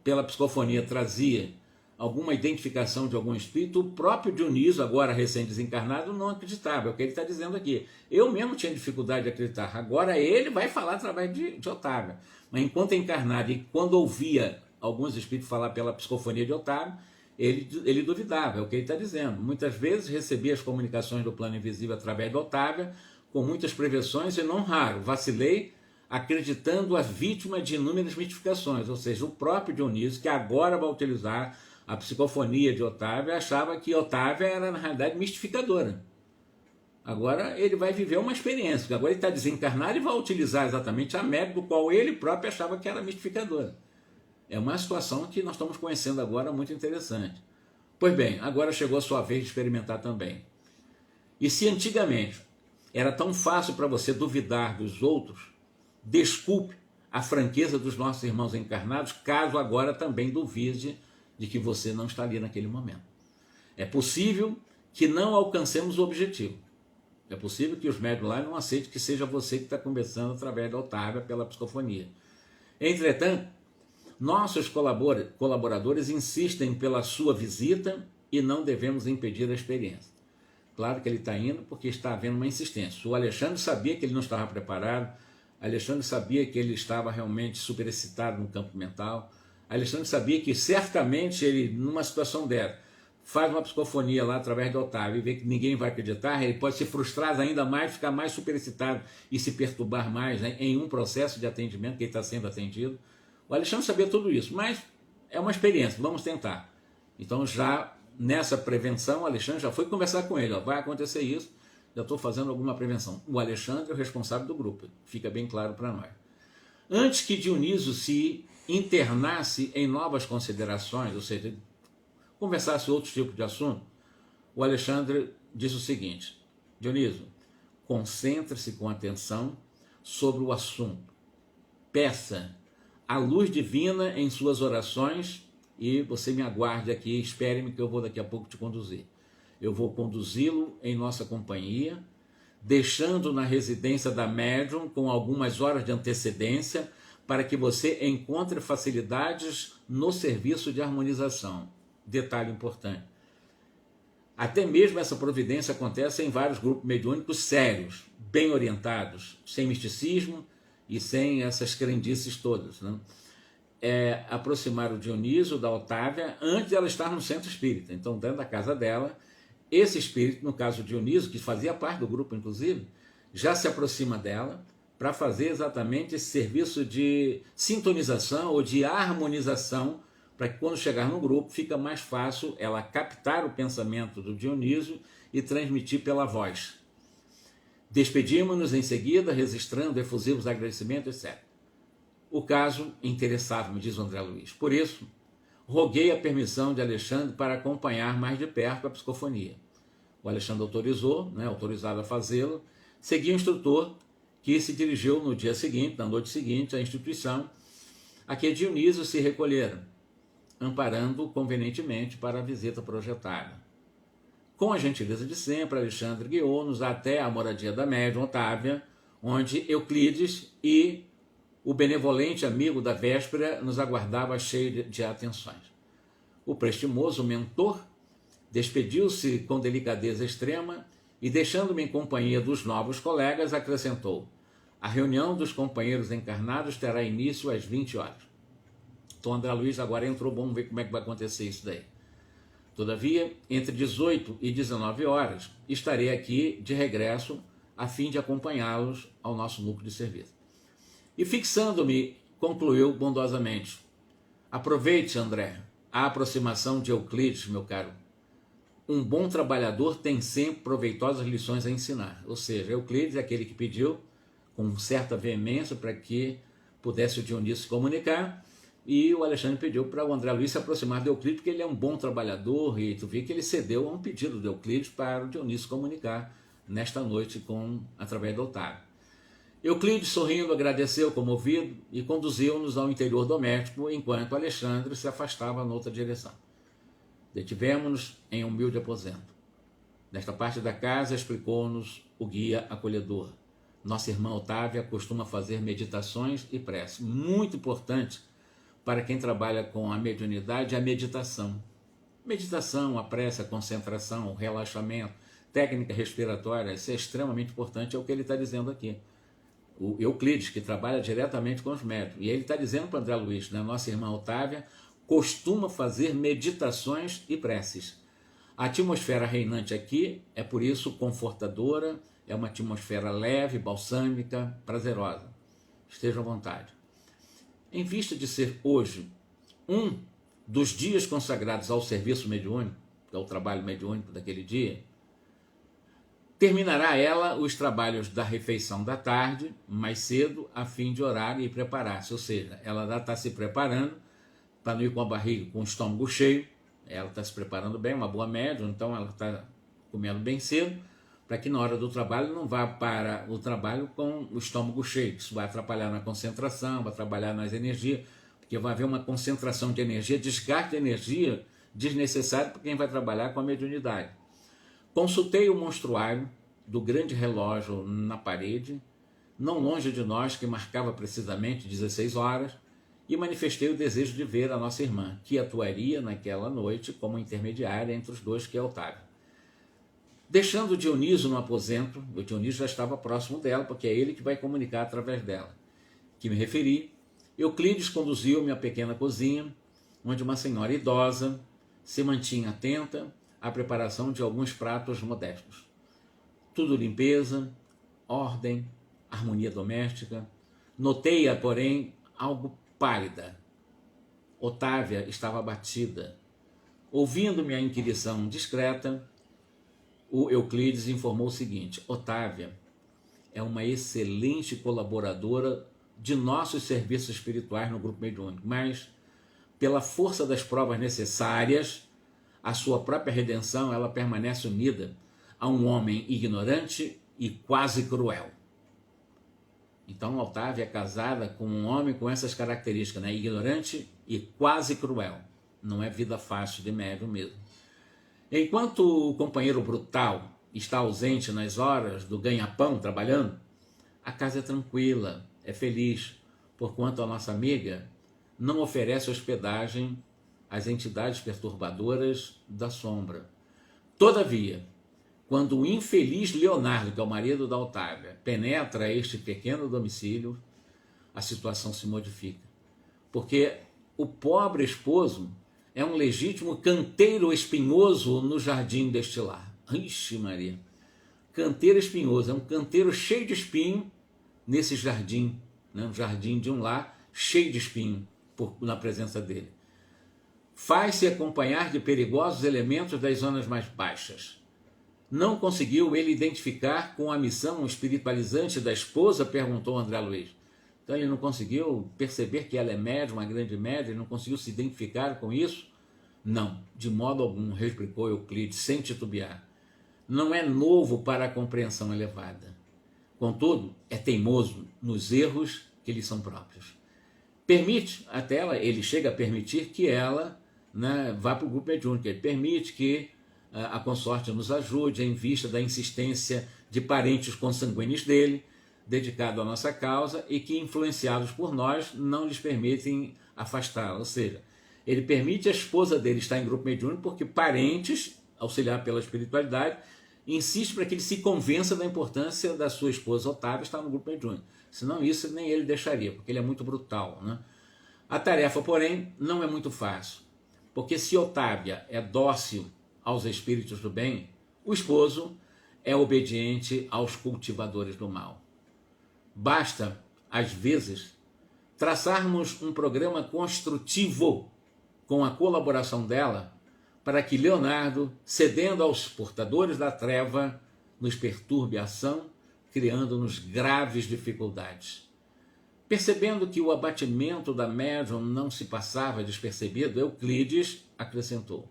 pela psicofonia, trazia alguma identificação de algum espírito, o próprio Dionísio, agora recém-desencarnado, não acreditava. É o que ele está dizendo aqui. Eu mesmo tinha dificuldade de acreditar. Agora ele vai falar através de Otávia. Mas enquanto encarnado e quando ouvia alguns espíritos falar pela psicofonia de Otávio, ele duvidava. É o que ele está dizendo. Muitas vezes recebia as comunicações do plano invisível através de Otávia, com muitas prevenções, e não raro vacilei, acreditando a vítima de inúmeras mistificações. Ou seja, o próprio Dionísio, que agora vai utilizar a psicofonia de Otávia, achava que Otávia era, na realidade, mistificadora. Agora ele vai viver uma experiência, porque agora ele está desencarnado e vai utilizar exatamente a método do qual ele próprio achava que era mistificadora. É uma situação que nós estamos conhecendo agora muito interessante. Pois bem, agora chegou a sua vez de experimentar também. E se antigamente era tão fácil para você duvidar dos outros, desculpe a franqueza dos nossos irmãos encarnados, caso agora também duvide de que você não está ali naquele momento. É possível que não alcancemos o objetivo. É possível que os médiuns lá não aceitem que seja você que está conversando através da Otávia pela psicofonia. Entretanto, nossos colaboradores insistem pela sua visita e não devemos impedir a experiência. Claro que ele está indo porque está havendo uma insistência. O Alexandre sabia que ele não estava preparado, Alexandre sabia que ele estava realmente superexcitado no campo mental, Alexandre sabia que certamente ele, numa situação dessa, faz uma psicofonia lá através do Otávio e vê que ninguém vai acreditar, ele pode se frustrar ainda mais, ficar mais superexcitado e se perturbar mais, né, em um processo de atendimento que ele está sendo atendido. O Alexandre sabia tudo isso, mas é uma experiência, vamos tentar. Então já nessa prevenção, o Alexandre já foi conversar com ele, ó, vai acontecer isso, já estou fazendo alguma prevenção. O Alexandre é o responsável do grupo, fica bem claro para nós. Antes que Dionísio se internasse em novas considerações, ou seja, conversasse outros tipos de assunto, o Alexandre disse o seguinte: Dionísio, concentre-se com atenção sobre o assunto, peça a luz divina em suas orações e você me aguarde aqui, espere-me que eu vou daqui a pouco te conduzir. Eu vou conduzi-lo em nossa companhia, deixando na residência da médium com algumas horas de antecedência para que você encontre facilidades no serviço de harmonização. Detalhe importante. Até mesmo essa providência acontece em vários grupos mediúnicos sérios, bem orientados, sem misticismo e sem essas crendices todas, né? É aproximar o Dionísio da Otávia antes de ela estar no centro espírita. Então, dentro da casa dela, esse espírito, no caso de Dionísio, que fazia parte do grupo, inclusive, já se aproxima dela para fazer exatamente esse serviço de sintonização ou de harmonização, para que quando chegar no grupo fica mais fácil ela captar o pensamento do Dionísio e transmitir pela voz. Despedimos-nos em seguida, registrando efusivos agradecimentos, etc. O caso interessava-me, diz o André Luiz. Por isso, roguei a permissão de Alexandre para acompanhar mais de perto a psicofonia. O Alexandre autorizou, autorizado a fazê-lo, seguiu o instrutor, que se dirigiu no dia seguinte, na noite seguinte, à instituição, a que Dionísio se recolhera, amparando convenientemente para a visita projetada. Com a gentileza de sempre, Alexandre guiou-nos até a moradia da médium Otávia, onde Euclides e o benevolente amigo da véspera nos aguardava cheio de atenções. O prestimoso mentor despediu-se com delicadeza extrema e, deixando-me em companhia dos novos colegas, acrescentou: a reunião dos companheiros encarnados terá início às 20 horas. Então André Luiz agora entrou, vamos ver como é que vai acontecer isso daí. Todavia, entre 18 e 19 horas, estarei aqui de regresso a fim de acompanhá-los ao nosso núcleo de serviço. E fixando-me, concluiu bondosamente: aproveite, André, a aproximação de Euclides, meu caro. Um bom trabalhador tem sempre proveitosas lições a ensinar. Ou seja, Euclides é aquele que pediu com certa veemência para que pudesse o Dionísio se comunicar, e o Alexandre pediu para o André Luiz se aproximar de Euclides, porque ele é um bom trabalhador, e tu vê que ele cedeu a um pedido de Euclides para o Dionísio se comunicar nesta noite através do Otávio. Euclides, sorrindo, agradeceu comovido e conduziu-nos ao interior doméstico, enquanto Alexandre se afastava noutra direção. Detivemos-nos em um humilde aposento. Nesta parte da casa, explicou-nos o guia acolhedor: nossa irmã Otávia costuma fazer meditações e prece. Muito importante para quem trabalha com a mediunidade é a meditação. Meditação, a prece, a concentração, o relaxamento, técnica respiratória, isso é extremamente importante, é o que ele está dizendo aqui. O Euclides, que trabalha diretamente com os médiuns. E ele está dizendo para André Luiz, né, nossa irmã Otávia costuma fazer meditações e preces. A atmosfera reinante aqui é, por isso, confortadora, é uma atmosfera leve, balsâmica, prazerosa. Esteja à vontade. Em vista de ser hoje um dos dias consagrados ao serviço mediúnico, que é o trabalho mediúnico daquele dia, terminará ela os trabalhos da refeição da tarde, mais cedo, a fim de orar e preparar-se. Ou seja, ela já está se preparando para não ir com a barriga, com o estômago cheio. Ela está se preparando bem, uma boa médium, então ela está comendo bem cedo, para que na hora do trabalho não vá para o trabalho com o estômago cheio. Isso vai atrapalhar na concentração, vai atrapalhar nas energias, porque vai haver uma concentração de energia, desgaste de energia desnecessário para quem vai trabalhar com a mediunidade. Consultei o monstruário do grande relógio na parede, não longe de nós, que marcava precisamente 16 horas, e manifestei o desejo de ver a nossa irmã, que atuaria naquela noite como intermediária entre os dois, que é Otávio. Deixando o Dionísio no aposento, o Dionísio já estava próximo dela, porque é ele que vai comunicar através dela, que me referi, Euclides conduziu-me à pequena cozinha, onde uma senhora idosa se mantinha atenta à preparação de alguns pratos modestos. Tudo limpeza, ordem, harmonia doméstica. Notei-a, porém, algo pálida. Otávia estava abatida. Ouvindo-me a inquirição discreta, o Euclides informou o seguinte: Otávia é uma excelente colaboradora de nossos serviços espirituais no grupo mediúnico, mas, pela força das provas necessárias, a sua própria redenção, ela permanece unida a um homem ignorante e quase cruel. Então, Otávia é casada com um homem com essas características, né? Ignorante e quase cruel. Não é vida fácil de médium mesmo. Enquanto o companheiro brutal está ausente nas horas do ganha-pão trabalhando, a casa é tranquila, é feliz, porquanto a nossa amiga não oferece hospedagem às entidades perturbadoras da sombra. Todavia, quando o infeliz Leonardo, que é o marido da Otávia, penetra este pequeno domicílio, a situação se modifica. Porque o pobre esposo é um legítimo canteiro espinhoso no jardim deste lar. Ixi, Maria! Canteiro espinhoso, é um canteiro cheio de espinho nesse jardim, né? Um jardim de um lar cheio de espinho na presença dele. Faz-se acompanhar de perigosos elementos das zonas mais baixas. Não conseguiu ele identificar com a missão espiritualizante da esposa? Perguntou André Luiz. Então ele não conseguiu perceber que ela é médium, uma grande médium, ele não conseguiu se identificar com isso? Não, de modo algum, replicou Euclides, sem titubear. Não é novo para a compreensão elevada. Contudo, é teimoso nos erros que lhe são próprios. Permite, até ela, ele chega a permitir que ela, né, vá para o grupo mediúnico, ele permite que a consorte nos ajude, em vista da insistência de parentes consanguíneos dele, dedicados à nossa causa e que, influenciados por nós, não lhes permitem afastá-la. Ou seja, ele permite a esposa dele estar em grupo mediúnico porque parentes, auxiliados pela espiritualidade, insistem para que ele se convença da importância da sua esposa Otávia estar no grupo mediúnico. Senão isso nem ele deixaria, porque ele é muito brutal, né? A tarefa, porém, não é muito fácil, porque se Otávia é dócil aos espíritos do bem, o esposo é obediente aos cultivadores do mal. Basta, às vezes, traçarmos um programa construtivo com a colaboração dela para que Leonardo, cedendo aos portadores da treva, nos perturbe a ação, criando-nos graves dificuldades. Percebendo que o abatimento da médium não se passava despercebido, Euclides acrescentou: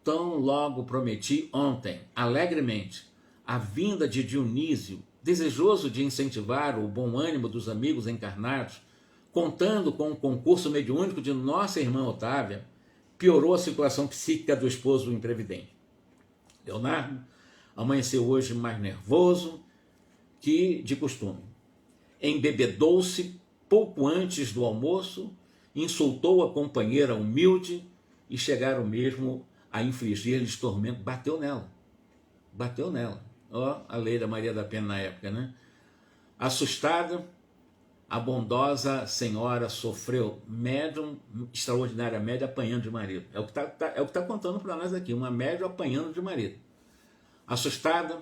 tão logo prometi ontem, alegremente, a vinda de Dionísio, desejoso de incentivar o bom ânimo dos amigos encarnados, contando com o concurso mediúnico de nossa irmã Otávia, piorou a situação psíquica do esposo imprevidente. Leonardo amanheceu hoje mais nervoso que de costume. Embebedou-se pouco antes do almoço, insultou a companheira humilde e chegaram mesmo a infligir-lhes tormento. Bateu nela. Ó, a lei da Maria da Penha na época, né? Assustada, a bondosa senhora sofreu médium, extraordinária média, apanhando de marido. É o que tá contando para nós aqui, uma médium apanhando de marido. Assustada,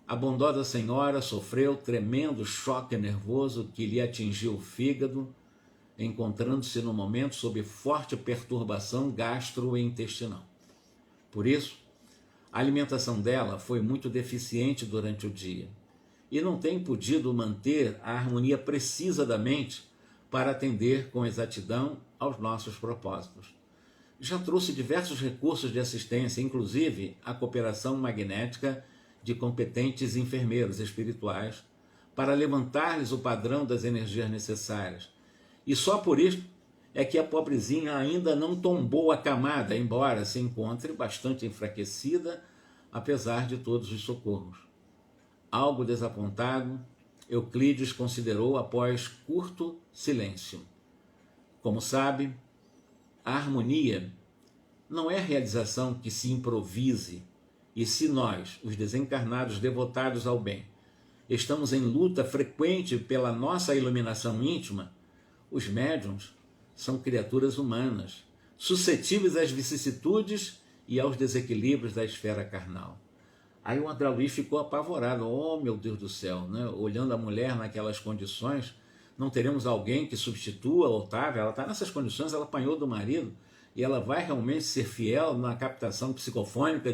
a bondosa senhora sofreu tremendo choque nervoso que lhe atingiu o fígado, encontrando-se no momento sob forte perturbação gastrointestinal. Por isso, a alimentação dela foi muito deficiente durante o dia e não tem podido manter a harmonia precisa da mente para atender com exatidão aos nossos propósitos. Já trouxe diversos recursos de assistência, inclusive a cooperação magnética de competentes enfermeiros espirituais, para levantar-lhes o padrão das energias necessárias. E só por isso é que a pobrezinha ainda não tombou a camada, embora se encontre bastante enfraquecida, apesar de todos os socorros. Algo desapontado, Euclides considerou após curto silêncio: como sabe, a harmonia não é realização que se improvise, e se nós, os desencarnados devotados ao bem, estamos em luta frequente pela nossa iluminação íntima, os médiuns são criaturas humanas, suscetíveis às vicissitudes e aos desequilíbrios da esfera carnal. Aí o André Luiz ficou apavorado. Oh, meu Deus do céu, né? Olhando a mulher naquelas condições, não teremos alguém que substitua a Otávia? Ela está nessas condições, ela apanhou do marido, e ela vai realmente ser fiel na captação psicofônica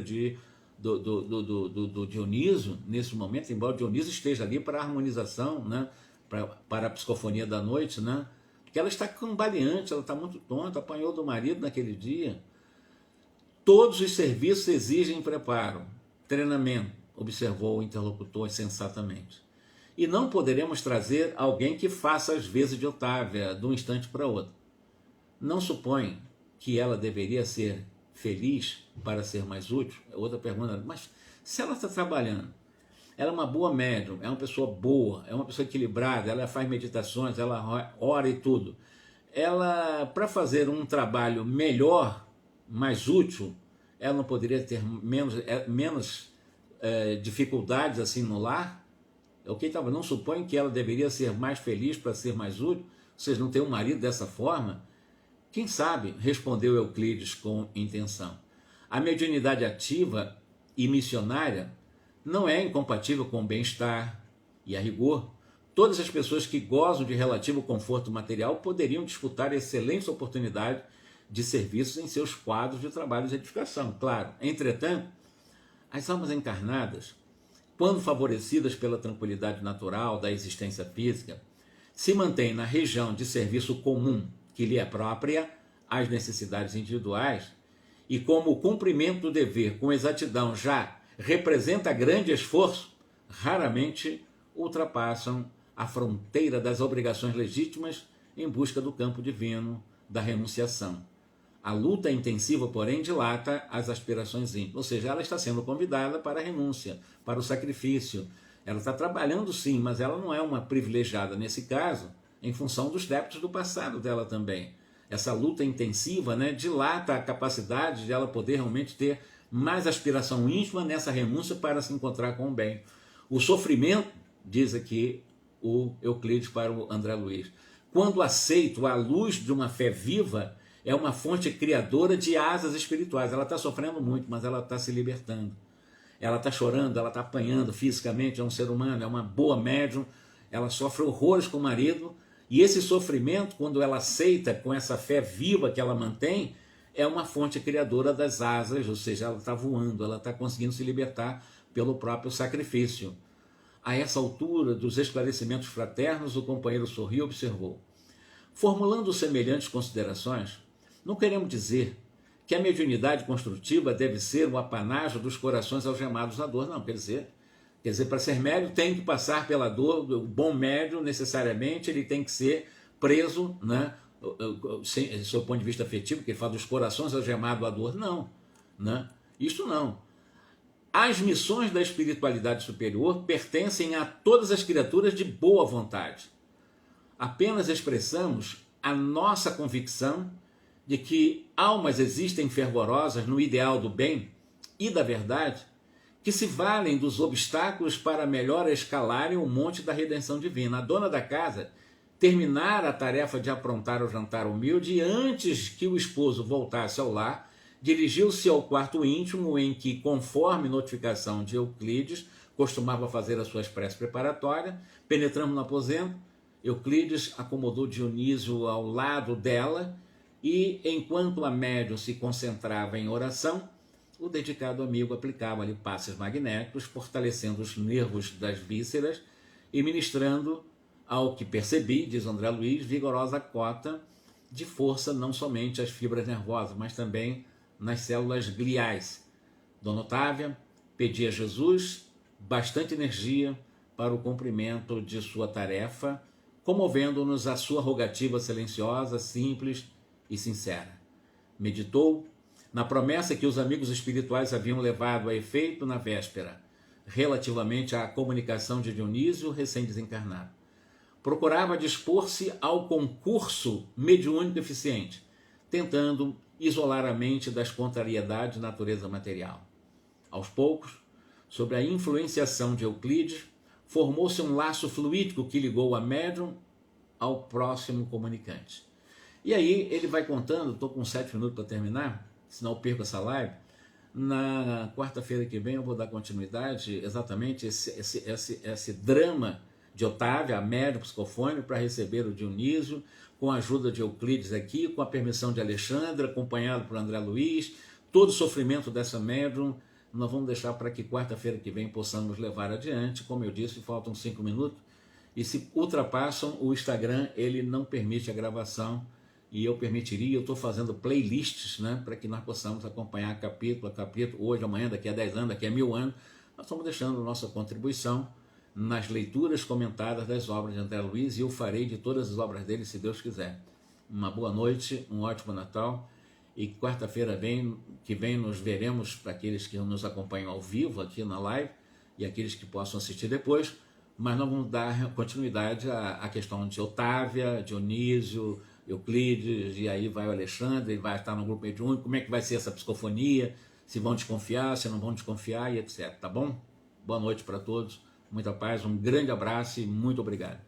do Dionísio, nesse momento, embora o Dionísio esteja ali para a harmonização, né? para a psicofonia da noite, né? Porque ela está cambaleante, ela está muito tonta, apanhou do marido naquele dia. Todos os serviços exigem preparo, treinamento, observou o interlocutor sensatamente. E não poderemos trazer alguém que faça as vezes de Otávia, de um instante para outro. Não supõe que ela deveria ser feliz para ser mais útil? Outra pergunta, mas se ela está trabalhando, ela é uma boa médium, é uma pessoa boa, é uma pessoa equilibrada, ela faz meditações, ela ora e tudo. Ela, para fazer um trabalho melhor, mais útil, ela não poderia ter menos dificuldades assim no lar? Ok, tá, não supõe que ela deveria ser mais feliz para ser mais útil? Vocês não têm um marido dessa forma? Quem sabe, respondeu Euclides com intenção. A mediunidade ativa e missionária não é incompatível com o bem-estar, e a rigor, todas as pessoas que gozam de relativo conforto material poderiam disputar excelentes oportunidades de serviços em seus quadros de trabalho de edificação. Claro, entretanto, as almas encarnadas, quando favorecidas pela tranquilidade natural da existência física, se mantêm na região de serviço comum que lhe é própria às necessidades individuais, e como o cumprimento do dever com exatidão já representa grande esforço, raramente ultrapassam a fronteira das obrigações legítimas em busca do campo divino da renunciação. A luta intensiva, porém, dilata as aspirações íntimas. Ou seja, ela está sendo convidada para a renúncia, para o sacrifício. Ela está trabalhando sim, mas ela não é uma privilegiada nesse caso, em função dos débitos do passado dela também. Essa luta intensiva, né, dilata a capacidade de ela poder realmente ter mais aspiração íntima nessa renúncia para se encontrar com o bem. O sofrimento, diz aqui o Euclides para o André Luiz, quando aceito à luz de uma fé viva, é uma fonte criadora de asas espirituais. Ela está sofrendo muito, mas ela está se libertando. Ela está chorando, ela está apanhando fisicamente, é um ser humano, é uma boa médium, ela sofre horrores com o marido, e esse sofrimento, quando ela aceita com essa fé viva que ela mantém, é uma fonte criadora das asas, ou seja, ela está voando, ela está conseguindo se libertar pelo próprio sacrifício. A essa altura dos esclarecimentos fraternos, o companheiro sorriu e observou: formulando semelhantes considerações, não queremos dizer que a mediunidade construtiva deve ser o apanágio dos corações algemados na dor. Não, quer dizer, para ser médium tem que passar pela dor. O bom médium, necessariamente, ele tem que ser preso, né, do seu ponto de vista afetivo, que ele fala dos corações algemados à dor. Não, né? Isso não. As missões da espiritualidade superior pertencem a todas as criaturas de boa vontade. Apenas expressamos a nossa convicção de que almas existem fervorosas no ideal do bem e da verdade, que se valem dos obstáculos para melhor escalarem o monte da redenção divina. A dona da casa terminara a tarefa de aprontar o jantar humilde e, antes que o esposo voltasse ao lar, dirigiu-se ao quarto íntimo em que, conforme notificação de Euclides, costumava fazer as suas preces preparatórias. Penetramos no aposento, Euclides acomodou Dionísio ao lado dela e, enquanto a médium se concentrava em oração, o dedicado amigo aplicava-lhe passes magnéticos, fortalecendo os nervos das vísceras e ministrando, ao que percebi, diz André Luiz, vigorosa cota de força não somente às fibras nervosas, mas também nas células gliais. Dona Otávia pedia a Jesus bastante energia para o cumprimento de sua tarefa, comovendo-nos a sua rogativa silenciosa, simples e sincera. Meditou na promessa que os amigos espirituais haviam levado a efeito na véspera, relativamente à comunicação de Dionísio, recém-desencarnado. Procurava dispor-se ao concurso mediúnico eficiente, tentando isolar a mente das contrariedades de natureza material. Aos poucos, sob a influenciação de Euclides, formou-se um laço fluídico que ligou a médium ao próximo comunicante. E aí ele vai contando, estou com 7 minutos para terminar, senão eu perco essa live. Na quarta-feira que vem eu vou dar continuidade exatamente esse drama de Otávia, a médium psicofônico, para receber o Dionísio, com a ajuda de Euclides aqui, com a permissão de Alexandre, acompanhado por André Luiz, todo o sofrimento dessa médium, nós vamos deixar para que quarta-feira que vem possamos levar adiante. Como eu disse, faltam 5 minutos, e se ultrapassam, o Instagram ele não permite a gravação, e eu permitiria, eu estou fazendo playlists, né, para que nós possamos acompanhar capítulo a capítulo, hoje, amanhã, daqui a 10 anos, daqui a 1000 anos, nós estamos deixando nossa contribuição nas leituras comentadas das obras de André Luiz, e eu farei de todas as obras dele, se Deus quiser. Uma boa noite, um ótimo Natal, e quarta-feira que vem nos veremos, para aqueles que nos acompanham ao vivo aqui na live, e aqueles que possam assistir depois, mas nós vamos dar continuidade à questão de Otávia, Dionísio, Euclides, e aí vai o Alexandre, ele vai estar no grupo mediúnico, como é que vai ser essa psicofonia, se vão desconfiar, se não vão desconfiar, e etc. Tá bom? Boa noite para todos, muita paz, um grande abraço e muito obrigado.